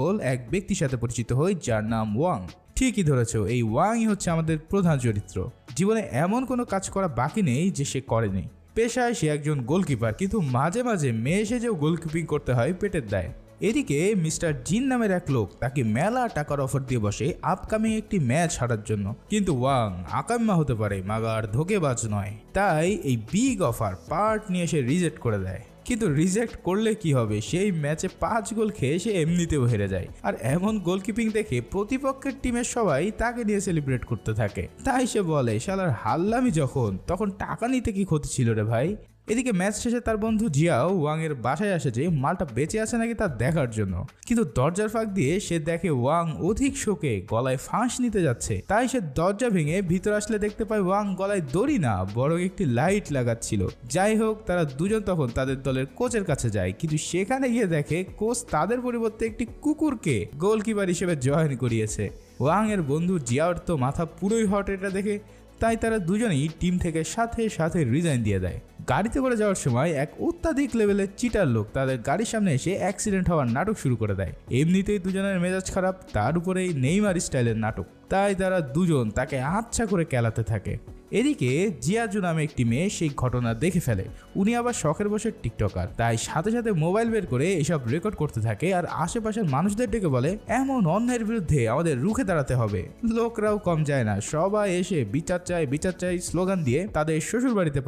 Powerful এক ব্যক্তির সাথে পরিচিত হই যার নাম ওয়াং। ঠিকই ধরেছ, এই ওয়াংই হচ্ছে আমাদের প্রধান চরিত্র। জীবনে এমন কোনো কাজ করা বাকি নেই যে সে করেনি। পেশায় সে একজন গোলকিপার, কিন্তু মাঝে মাঝে মেয়ে সেজেও গোলকিপিং করতে হয় পেটের দায়ে। এদিকে মিস্টার জিন নামের এক লোক তাকে মেলা টাকার অফার দিয়ে বসে আপকামিং একটি ম্যাচ হারার জন্য। কিন্তু ওয়াং আকাম্মা হতে পারে, মাগার ধোকেবাজ নয়। তাই এই বিগ অফার পার্ট নিয়ে সে রিজেক্ট করে দেয়। কিন্তু রিজেক্ট করলে কি হবে, সেই ম্যাচে 5 গোল খেয়ে সে এমনিতেও হেরে যায়। আর এমন গোলকিপিং দেখে প্রতিপক্ষের টিমের সবাই তাকে নিয়ে সেলিব্রেট করতে থাকে। তাই সে বলে, শালার হারলামই যখন, তখন টাকা নিতে কি ক্ষতি ছিল রে ভাই। এদিকে ম্যাচ শেষে তার বন্ধু জিয়াও ওয়াং এর বাসায় আসে যে মালটা বেঁচে আছে নাকি তা দেখার জন্য। কিন্তু দরজার ফাঁক দিয়ে সে দেখে ওয়াং অধিক শোকে গলায় ফাঁস নিতে যাচ্ছে। তাই সে দরজা ভেঙে ভিতর আসলে দেখতে পায় ওয়াং গলায় দড়ি না, বরং একটি লাইট লাগাচ্ছিল। যাই হোক, তারা দুজন তখন তাদের দলের কোচের কাছে যায়, কিন্তু সেখানে গিয়ে দেখে কোচ তাদের পরিবর্তে একটি কুকুরকে গোলকিপার হিসেবে জয়েন করিয়েছে। ওয়াং এর বন্ধু জিয়াওর তো মাথা পুরোই হট এটা দেখে। তাই তারা দুজনেই টিম থেকে সাথে সাথে রিজাইন দিয়ে দেয়। গাড়িতে করে যাওয়ার সময় এক অত্যাধিক লেভেলের চিটার লোক তাদের গাড়ির সামনে এসে অ্যাক্সিডেন্ট হওয়ার নাটক শুরু করে দেয়। এমনিতেই দুজনের মেজাজ খারাপ, তার উপরে নেইমার স্টাইলের নাটক। তাই তারা দুজন তাকে আচ্ছা করে কেলাতে থাকে। এদিকে জিয়াজু নামে একটি মেয়ে সেই ঘটনা দেখে ফেলে। উনি আবার শখের বসে টিকটকার, তাই সাথে সাথে মোবাইল বের করে এসব রেকর্ড করতে থাকে আর আশেপাশের মানুষদের ডেকে বলে, এমন অন্যায়ের বিরুদ্ধে আমাদের রুখে দাঁড়াতে হবে। লোকরাও কম যায় না, সবাই এসে বিচার চাই স্লোগান দিয়ে তাদের শ্বশুর বাড়িতে